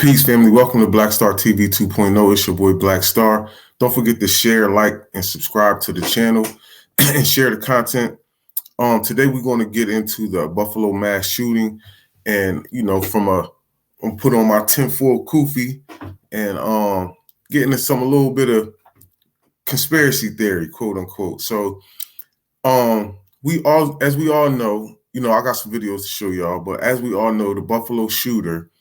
Peace, family. Welcome to Black Star TV 2.0. It's your boy Black Star. Don't forget to share, like, and subscribe to the channel and share the content. Today we're going to get into the Buffalo mass shooting, and I'm put on my tinfoil kufi and get into a little bit of conspiracy theory, quote unquote. So as we all know, I got some videos to show y'all, but as we all know, the Buffalo shooter,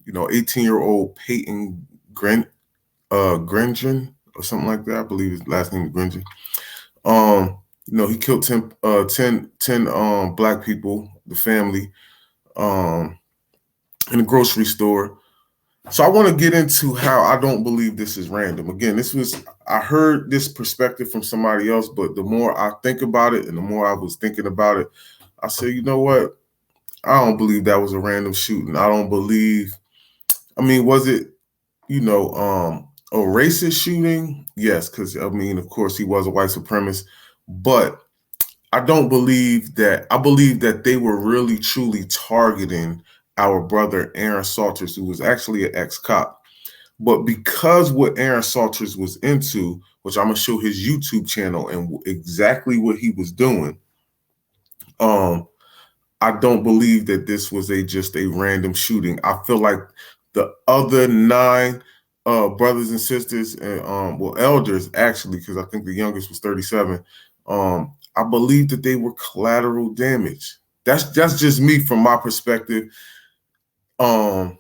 18-year-old Peyton Grengin or something like that. I believe his last name is Grengin. He killed 10 black people, the family, in a grocery store. So I want to get into how I don't believe this is random. Again, I heard this perspective from somebody else, but the more I think about it and the more I was thinking about it, I said, you know what? I don't believe that was a random shooting. I don't believe. Was it, a racist shooting? Yes, because, of course, he was a white supremacist. But I don't believe that. I believe that they were really, truly targeting our brother, Aaron Salters, who was actually an ex-cop. But because what Aaron Salters was into, which I'm going to show his YouTube channel and exactly what he was doing, I don't believe that this was just a random shooting. I feel like the other 9 brothers and sisters and elders, actually, because I think the youngest was 37. I believe that they were collateral damage. That's just me from my perspective. Again,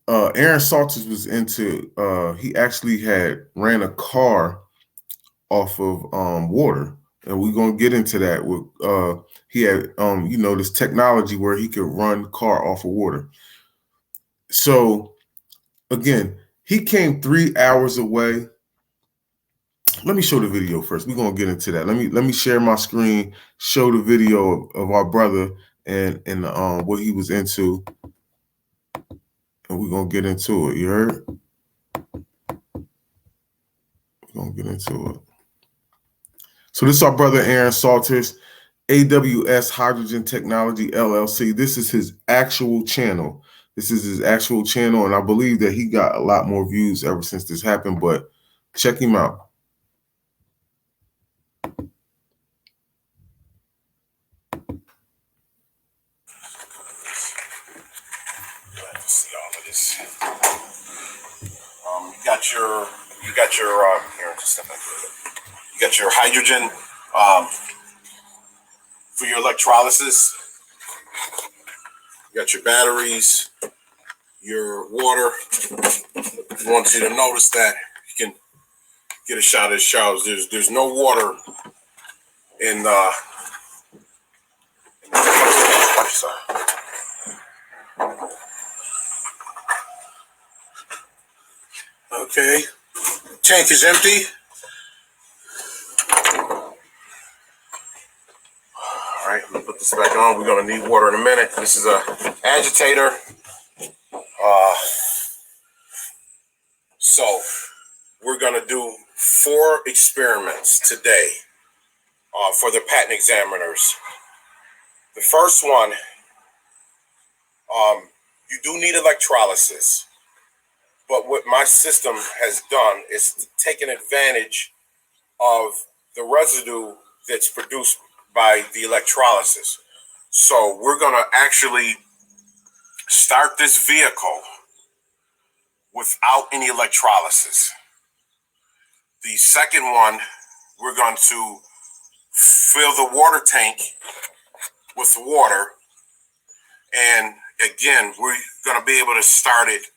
Aaron Salters was into. He actually had ran a car off of water. And we're gonna get into that. With he had this technology where he could run the car off of water. So again, he came 3 hours away. Let me show the video first. We're gonna get into that. Let me share my screen, show the video of our brother and what he was into, and we're gonna get into it. You heard? We're gonna get into it. So this is our brother Aaron Salters, AWS Hydrogen Technology LLC. This is his actual channel. And I believe that he got a lot more views ever since this happened, but check him out. Glad to see all of this. You got your here, just step back a little bit. You got your hydrogen for your electrolysis. You got your batteries, your water. I want you to notice that you can get a shot of the showers. There's no water in watch yourself. Okay, tank is empty. All right, let me put this back on. We're gonna need water in a minute. This is a agitator. So we're gonna do 4 experiments today for the patent examiners. The first one, you do need electrolysis, but what my system has done is taken advantage of the residue that's produced by the electrolysis. So we're gonna actually start this vehicle without any electrolysis. The second one, we're going to fill the water tank with water. And again, we're going to be able to start it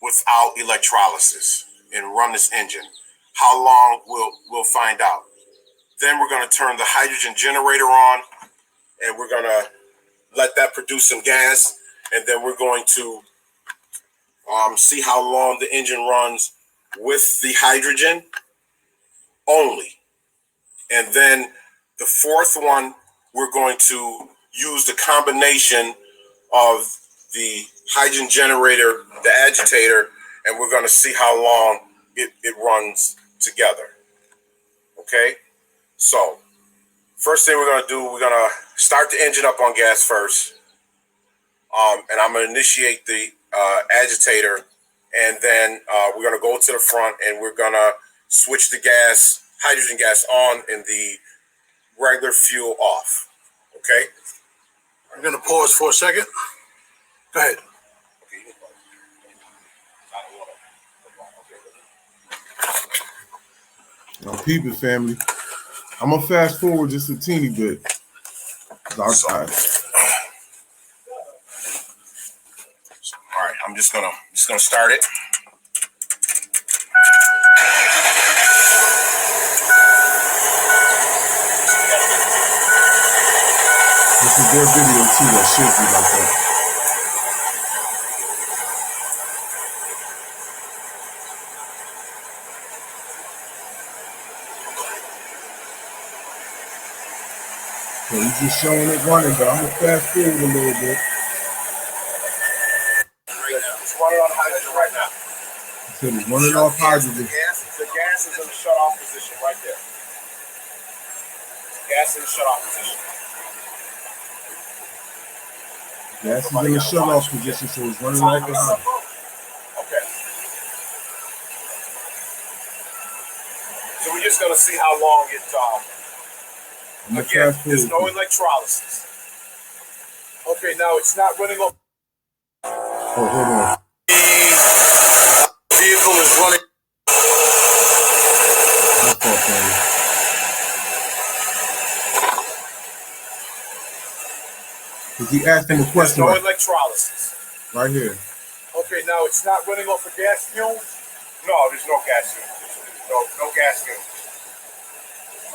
without electrolysis and run this engine. How long, we'll find out. Then we're going to turn the hydrogen generator on, and we're going to let that produce some gas. And then we're going to see how long the engine runs with the hydrogen only. And then the fourth one, we're going to use the combination of the hydrogen generator, the agitator, and we're going to see how long it runs together. Okay? So, first thing we're going to do, we're going to start the engine up on gas first. and I'm going to initiate the agitator, and then we're going to go to the front, and we're going to switch the hydrogen gas on, and the regular fuel off. Okay? I'm going to pause for a second. Go ahead. Now, peep it, family. I'm gonna fast forward just a teeny bit. All right, I'm just gonna start it. This is their video too that should be like that. So he's just showing it running, but I'm gonna fast forward a little bit. Right now, it's running on hydrogen right now. So it's running off hydrogen. The gas is in the shut-off position right there. Gas in the shut-off position. Gas is in the shut-off position, so it's running off the hydrogen. Okay. So we're just gonna see how long it. Again, there's no electrolysis. Okay, now it's not running off. Oh, hold on. The vehicle is running. Because he asked him a question. There's no electrolysis. Right here. Okay, now it's not running off of gas fumes? No, there's no gas fumes. No gas fumes.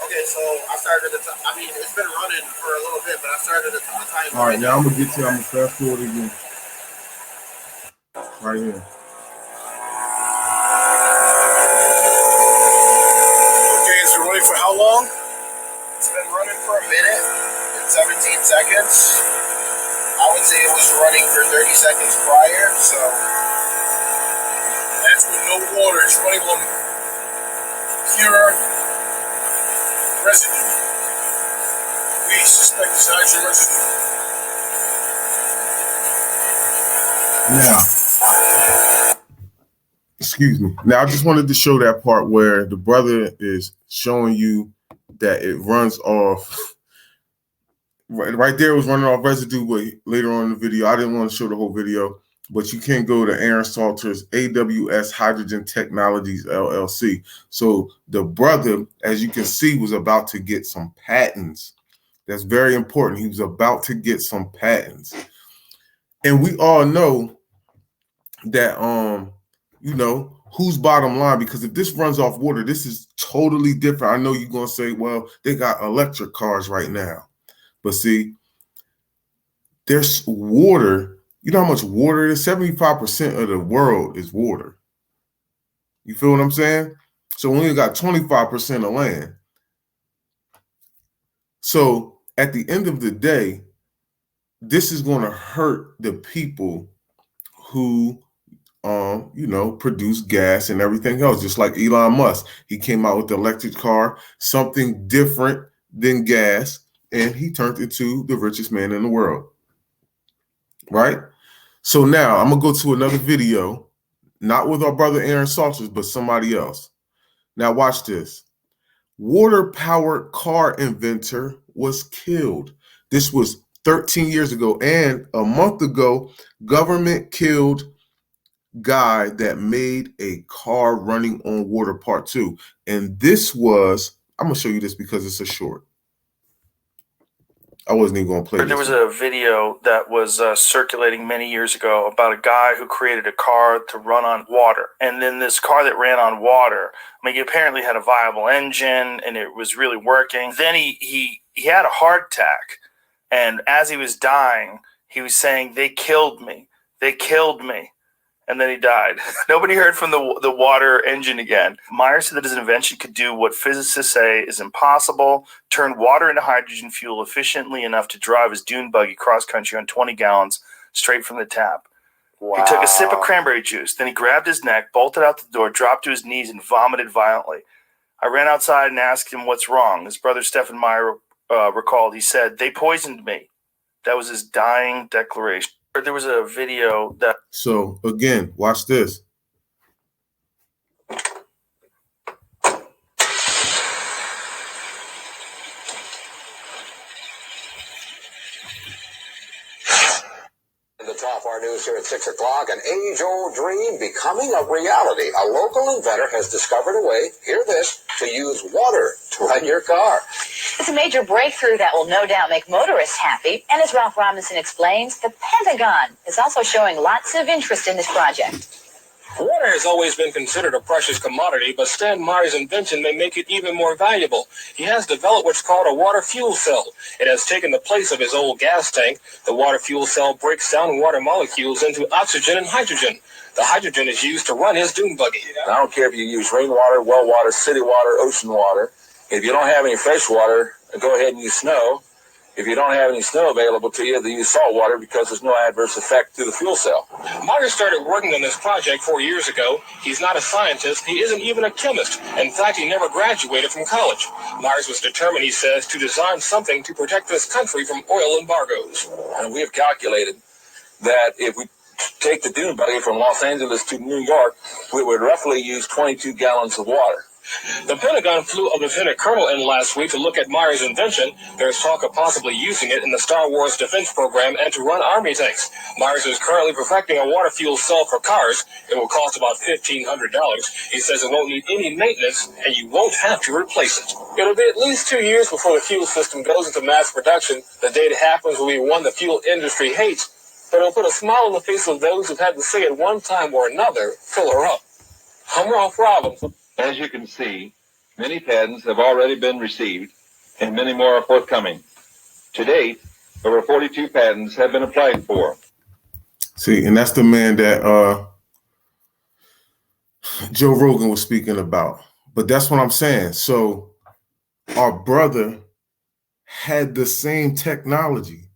Okay, so I started it's been running for a little bit, but I started a time. All right, now I'm gonna fast forward again. Right here. Okay, it's been running for how long? It's been running for a minute and 17 seconds. I would say it was running for 30 seconds prior, so that's with no water. It's running on pure residue. We suspect it's hydrogen residue. Now, excuse me. Now, I just wanted to show that part where the brother is showing you that it runs off. Right there was running off residue, but later on in the video, I didn't want to show the whole video, but you can go to Aaron Salter's AWS Hydrogen Technologies, LLC. So the brother, as you can see, was about to get some patents. That's very important. He was about to get some patents. And we all know that, who's bottom line, because if this runs off water, this is totally different. I know you're going to say, well, they got electric cars right now. But see, there's water. You know how much water it is? 75% of the world is water. You feel what I'm saying? So we only got 25% of land. So at the end of the day, this is going to hurt the people who, produce gas and everything else. Just like Elon Musk, he came out with the electric car, something different than gas, and he turned into the richest man in the world. Right? So now I'm going to go to another video, not with our brother Aaron Salters, but somebody else. Now watch this. Water-powered car inventor was killed. This was 13 years ago, and a month ago, government killed guy that made a car running on water, part 2. And this was, I'm going to show you this because it's a short. I wasn't even going to play this. There was a video that was circulating many years ago about a guy who created a car to run on water. And then this car that ran on water, he apparently had a viable engine and it was really working. Then he had a heart attack. And as he was dying, he was saying, "They killed me. They killed me." And then he died. Nobody heard from the water engine again. Myers said that his invention could do what physicists say is impossible: turn water into hydrogen fuel efficiently enough to drive his dune buggy cross country on 20 gallons straight from the tap. Wow. He took a sip of cranberry juice. Then he grabbed his neck, bolted out the door, dropped to his knees, and vomited violently. I ran outside and asked him what's wrong. His brother Stephen Meyer recalled. He said, "They poisoned me." That was his dying declaration. There was a video that. So again, watch this. The top of our news here at 6 o'clock, an age-old dream becoming a reality. A local inventor has discovered a way, hear this, to use water to run your car. It's a major breakthrough that will no doubt make motorists happy. And as Ralph Robinson explains, the Pentagon is also showing lots of interest in this project. Water has always been considered a precious commodity, but Stan Meyer's invention may make it even more valuable. He has developed what's called a water fuel cell. It has taken the place of his old gas tank. The water fuel cell breaks down water molecules into oxygen and hydrogen. The hydrogen is used to run his dune buggy. I don't care if you use rainwater, well water, city water, ocean water. If you don't have any fresh water, go ahead and use snow. If you don't have any snow available to you, then use salt water because there's no adverse effect to the fuel cell. Meyer started working on this project 4 years ago. He's not a scientist. He isn't even a chemist. In fact, he never graduated from college. Myers was determined, he says, to design something to protect this country from oil embargoes. And we have calculated that if we take the dune buggy from Los Angeles to New York, we would roughly use 22 gallons of water. The Pentagon flew a lieutenant colonel in last week to look at Meyer's invention. There's talk of possibly using it in the Star Wars defense program and to run army tanks. Myers is currently perfecting a water fuel cell for cars. It will cost about $1,500. He says it won't need any maintenance, and you won't have to replace it. It'll be at least 2 years before the fuel system goes into mass production. The day it happens will be one the fuel industry hates, but it'll put a smile on the face of those who've had to say at one time or another, fill her up. I'm Ralph Robinson. As you can see, many patents have already been received, and many more are forthcoming. To date, over 42 patents have been applied for. See, and that's the man that Joe Rogan was speaking about. But that's what I'm saying. So our brother had the same technology.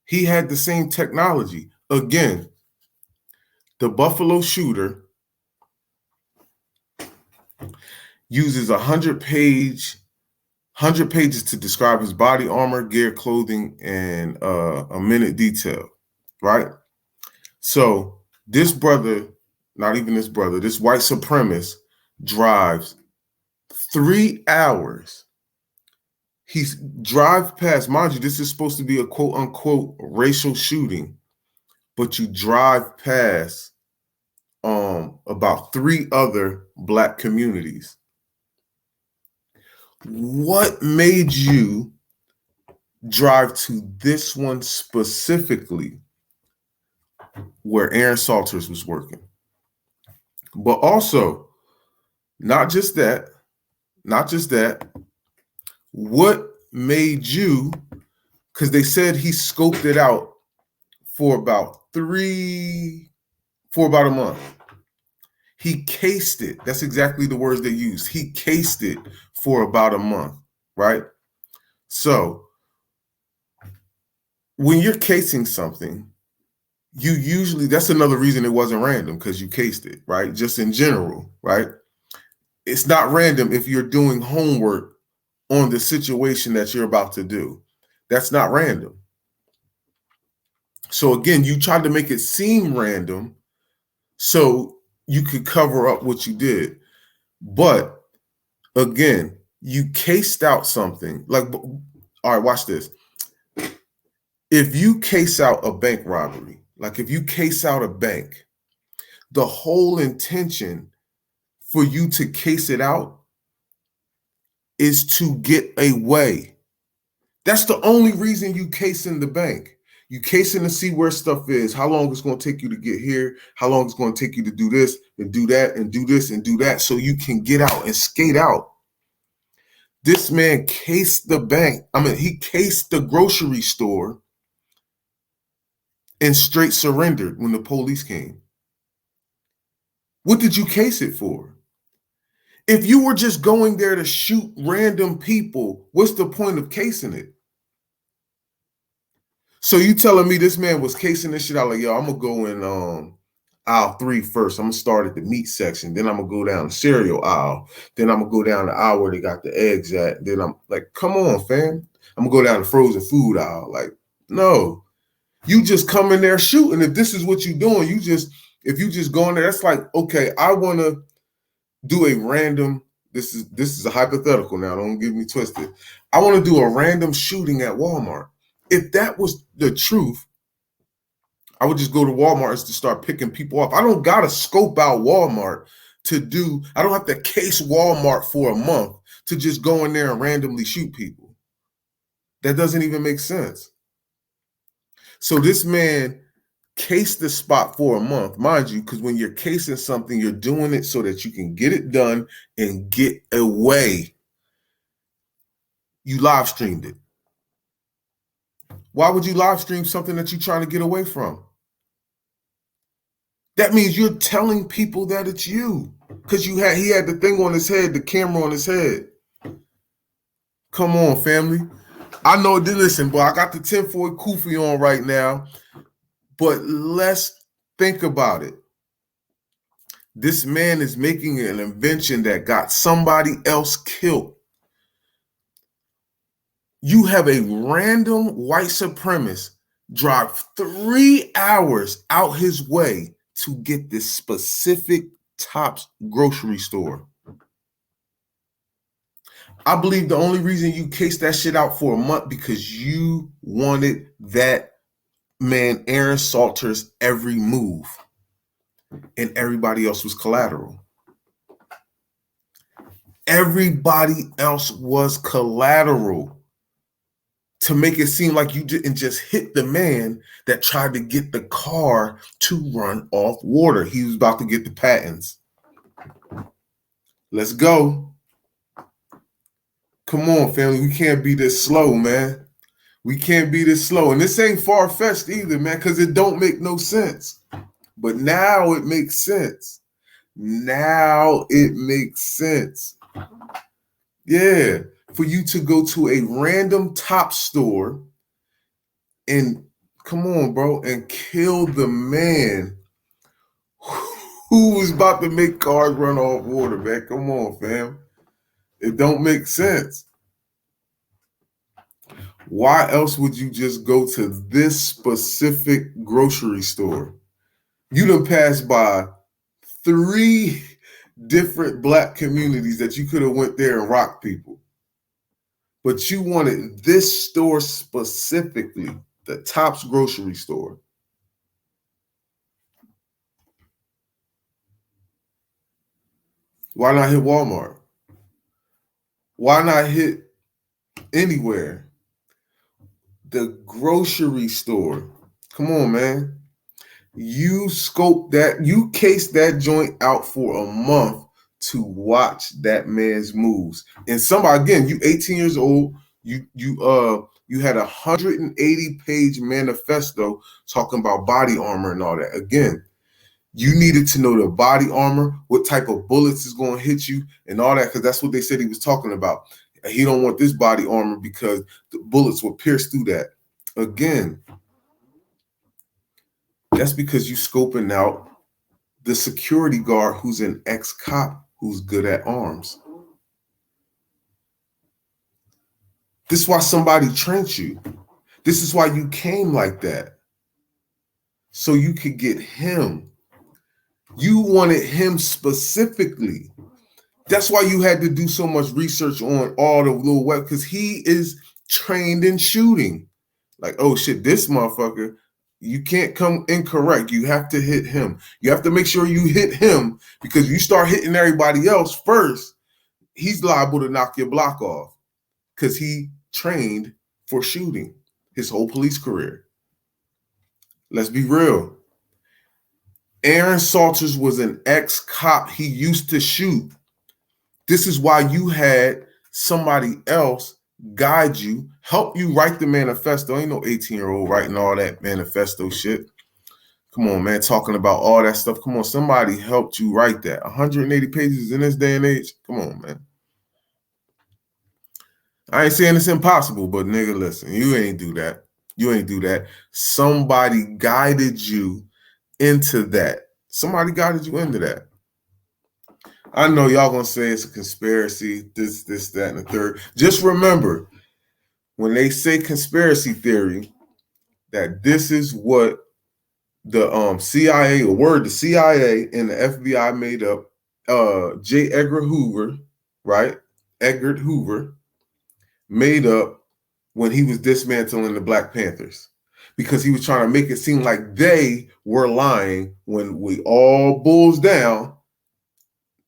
He had the same technology. Again, the Buffalo shooter uses 100 pages to describe his body armor, gear, clothing, and a minute detail, right? So this brother, not even this brother, this white supremacist drives 3 hours. He's drive past, mind you, this is supposed to be a quote unquote racial shooting, but you drive past about 3 other Black communities. What made you drive to this one specifically where Aaron Salters was working? But also, not just that, what made you, because they said he scoped it out for about a month. He cased it. That's exactly the words they used. He cased it for about a month, right? So when you're casing something, you usually, that's another reason it wasn't random, because you cased it, right? Just in general, right? It's not random if you're doing homework on the situation that you're about to do. That's not random. So again, you tried to make it seem random so you could cover up what you did. But again, you cased out something. Like, all right, watch this. If you case out a bank robbery, like if you case out a bank, the whole intention for you to case it out is to get away. That's the only reason you case in the bank. You casing to see where stuff is, how long it's going to take you to get here, how long it's going to take you to do this and do that and do this and do that, so you can get out and skate out. This man cased the bank. He cased the grocery store and straight surrendered when the police came. What did you case it for? If you were just going there to shoot random people, what's the point of casing it? So you telling me this man was casing this shit out like, yo, I'm going to go in aisle 3 first. I'm going to start at the meat section. Then I'm going to go down the cereal aisle. Then I'm going to go down the aisle where they got the eggs at. Then I'm like, come on, fam. I'm going to go down the frozen food aisle. Like, no. You just come in there shooting. If this is what you're doing, if you just go in there, that's like, okay, I want to do a random. This is a hypothetical now. Don't get me twisted. I want to do a random shooting at Walmart. If that was the truth, I would just go to Walmart and to start picking people off. I don't gotta scope out Walmart to do. I don't have to case Walmart for a month to just go in there and randomly shoot people. That doesn't even make sense. So this man cased the spot for a month, mind you, because when you're casing something, you're doing it so that you can get it done and get away. You live streamed it. Why would you live stream something that you're trying to get away from? That means you're telling people that it's you, because he had the thing on his head, the camera on his head. Come on, family. I know. Listen, boy, I got the tinfoil kufi on right now, but let's think about it. This man is making an invention that got somebody else killed. You have a random white supremacist drive 3 hours out his way to get this specific Tops grocery store. I believe the only reason you cased that shit out for a month because you wanted that man Aaron Salter's every move, and everybody else was collateral. Everybody else was collateral to make it seem like you didn't just hit the man that tried to get the car to run off water. He was about to get the patents. Let's go. Come on, family. We can't be this slow, man. We can't be this slow. And this ain't far-fetched either, man, because it don't make no sense. But now it makes sense. Now it makes sense. Yeah. For you to go to a random top store and, come on, bro, and kill the man who was about to make cars run off water, man. Come on, fam. It don't make sense. Why else would you just go to this specific grocery store? You done passed by 3 different black communities that you could have went there and rocked people. But you wanted this store specifically, the Tops grocery store. Why not hit Walmart? Why not hit anywhere? The grocery store. Come on, man. You scoped that, you cased that joint out for a month to watch that man's moves. And somebody, again, you 18 years old, you had a 180-page manifesto talking about body armor and all that. Again, you needed to know the body armor, what type of bullets is going to hit you and all that, because that's what they said he was talking about. He don't want this body armor because the bullets will pierce through that. Again, that's because you scoping out the security guard who's an ex-cop who's good at arms. This is why somebody trained you. This is why you came like that. So you could get him. You wanted him specifically. That's why you had to do so much research on all the little web, because he is trained in shooting. Like, oh shit, this motherfucker, you can't come incorrect. You have to hit him. You have to make sure you hit him, because you start hitting everybody else first, he's liable to knock your block off because he trained for shooting his whole police career. Let's be real. Aaron Salters was an ex-cop. He used to shoot. This is why you had somebody else guide you, help you write the manifesto. Ain't no 18-year-old writing all that manifesto shit. Come on, man, talking about all that stuff. Come on, somebody helped you write that. 180 pages in this day and age. Come on, man. I ain't saying it's impossible, but nigga, listen, you ain't do that. You ain't do that. Somebody guided you into that. Somebody guided you into that. I know y'all gonna say it's a conspiracy, this, that, and the third. Just remember, when they say conspiracy theory, that this is what the CIA, or word the CIA and the FBI made up. J. Edgar Hoover, right? Edgar Hoover made up when he was dismantling the Black Panthers, because he was trying to make it seem like they were lying when we all bulls down.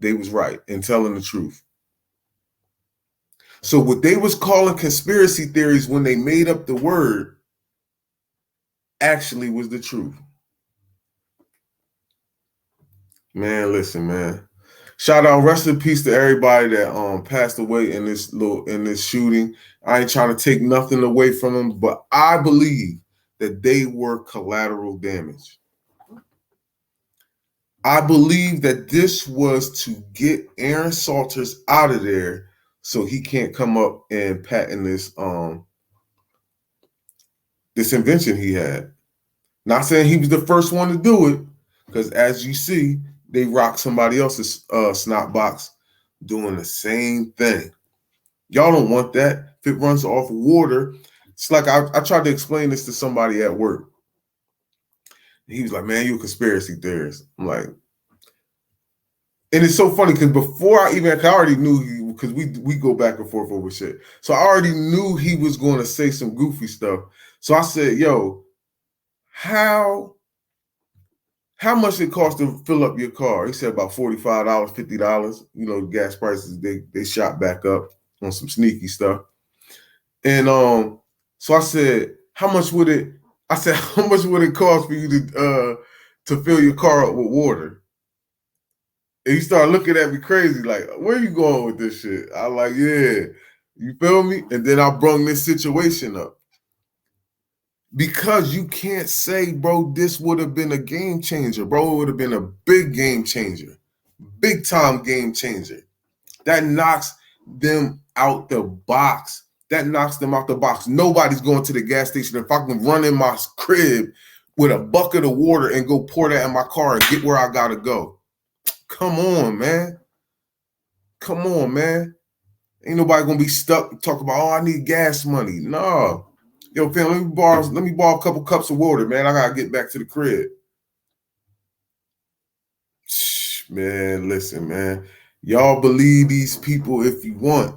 They was right and telling the truth. So what they was calling conspiracy theories when they made up the word actually was the truth. Man, listen, man. Shout out, rest in peace to everybody that passed away in this shooting. I ain't trying to take nothing away from them, but I believe that they were collateral damage. I believe that this was to get Aaron Salters out of there so he can't come up and patent this this invention he had. Not saying he was the first one to do it, because as you see, they rocked somebody else's snot box doing the same thing. Y'all don't want that. If it runs off water, it's like I tried to explain this to somebody at work. He was like, man, you a conspiracy theorist. I'm like, and it's so funny because before I already knew because we go back and forth over shit. So I already knew he was going to say some goofy stuff. So I said, yo, how much it cost to fill up your car? He said about $45, $50. You know, gas prices, they shot back up on some sneaky stuff. And so I said, how much would it cost for you to fill your car up with water? And he started looking at me crazy, like, where you going with this shit? I like, yeah, you feel me? And then I brung this situation up. Because you can't say, bro, this would have been a game changer, bro. It would have been a big game changer, big time game changer. That knocks them out the box. Nobody's going to the gas station. If I can run in my crib with a bucket of water and go pour that in my car and get where I gotta go. Come on, man. Come on, man. Ain't nobody gonna be stuck talking about, oh, I need gas money. No. Yo, fam, let me borrow a couple cups of water, man. I gotta get back to the crib. Man, listen, man. Y'all believe these people if you want.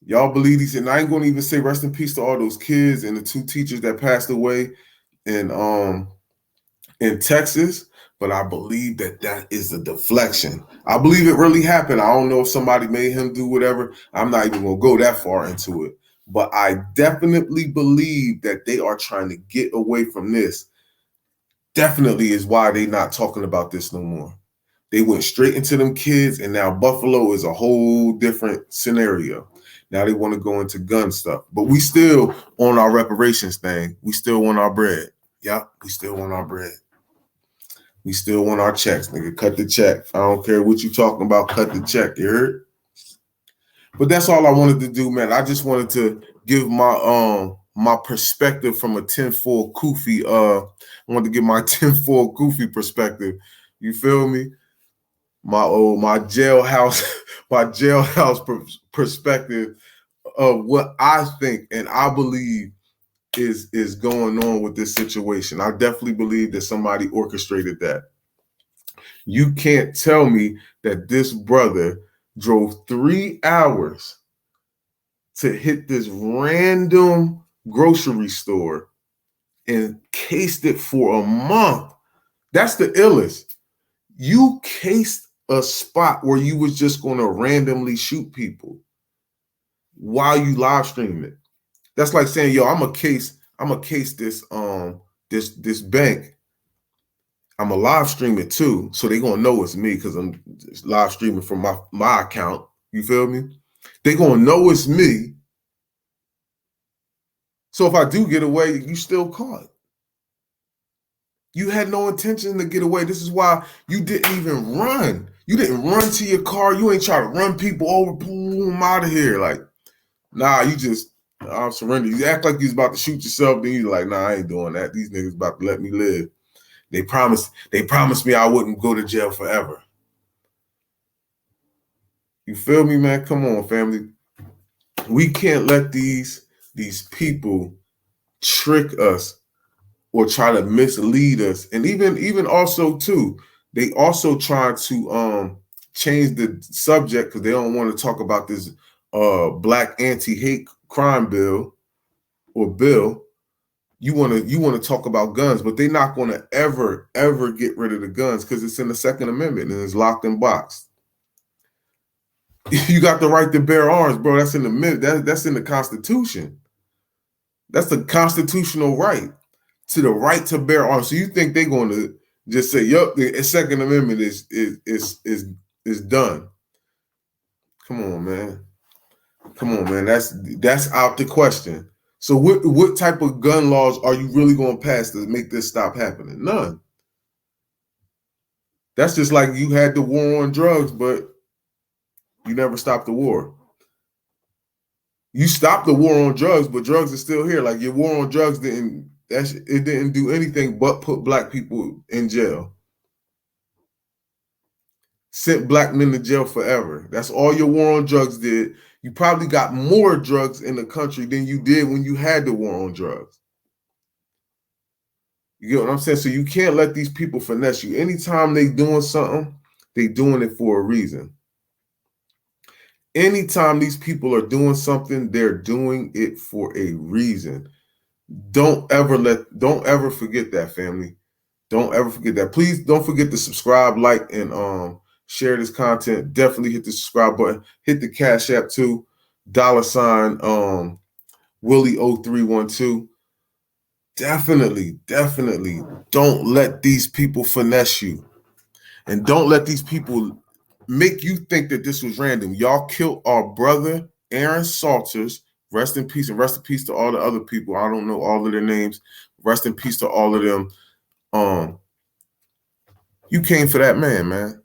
Y'all believe these, and I ain't gonna even say rest in peace to all those kids and the 2 teachers that passed away in Texas. But I believe that is a deflection. I believe it really happened. I don't know if somebody made him do whatever. I'm not even gonna go that far into it. But I definitely believe that they are trying to get away from this. Definitely is why they not talking about this no more. They went straight into them kids, and now Buffalo is a whole different scenario. Now they want to go into gun stuff. But we still on our reparations thing. We still want our bread. Yep, we still want our bread. We still want our checks, nigga. Cut the check. I don't care what you talking about. Cut the check. You heard? But that's all I wanted to do, man. I just wanted to give my perspective from a tinfoil kufi. I wanted to give my tinfoil kufi perspective. You feel me? My jailhouse, perspective of what I think and I believe is going on with this situation. I definitely believe that somebody orchestrated that. You can't tell me that this brother drove 3 hours to hit this random grocery store and cased it for a month. That's the illest. You cased a spot where you was just going to randomly shoot people while you live stream it. That's like saying, yo, I'm gonna case this this bank. I'm gonna live stream it too, so they gonna know it's me because I'm live streaming from my account. You feel me? They gonna know it's me. So if I do get away, you still caught. You had no intention to get away. This is why you didn't even run. You didn't run to your car. You ain't try to run people over, pull them out of here. Like, nah, you just surrender. You act like you was about to shoot yourself, then you're like, nah, I ain't doing that. These niggas about to let me live. They promised me I wouldn't go to jail forever. You feel me, man? Come on, family. We can't let these people trick us or try to mislead us. And even also too, they also try to change the subject because they don't want to talk about this black anti-hate crime bill or bill. You want to talk about guns, but they're not going to ever get rid of the guns because it's in the Second Amendment and it's locked and boxed. You got the right to bear arms, bro. That's in that's in the Constitution. That's the constitutional right to the right to bear arms. So you think they're going to just say, "Yup, the Second Amendment is done"? Come on, man. Come on, man. That's out the question. So what type of gun laws are you really going to pass to make this stop happening? None. That's just like you had the war on drugs, but you never stopped the war. You stopped the war on drugs, but drugs are still here. Like your war on drugs didn't do anything but put black people in jail. Sent black men to jail forever. That's all your war on drugs did. You probably got more drugs in the country than you did when you had the war on drugs. You get what I'm saying? So you can't let these people finesse you. Anytime they doing something, they doing it for a reason. Anytime these people are doing something, they're doing it for a reason. Don't ever forget that, family. Don't ever forget that. Please don't forget to subscribe, like, and share this content. Definitely hit the subscribe button. Hit the Cash App too. $ Willie0312. Definitely don't let these people finesse you. And don't let these people make you think that this was random. Y'all killed our brother, Aaron Salters. Rest in peace, and rest in peace to all the other people. I don't know all of their names. Rest in peace to all of them. You came for that man.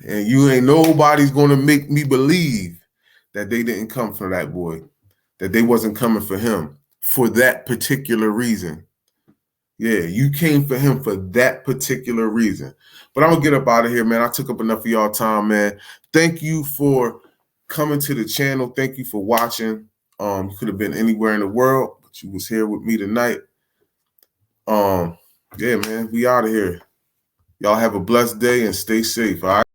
And you ain't nobody's gonna make me believe that they didn't come for that boy, that they wasn't coming for him for that particular reason. Yeah, you came for him for that particular reason. But I'm gonna get up out of here, man. I took up enough of y'all time, man. Thank you for coming to the channel. Thank you for watching. You could have been anywhere in the world, but you was here with me tonight. Yeah, man, we out of here. Y'all have a blessed day and stay safe, all right?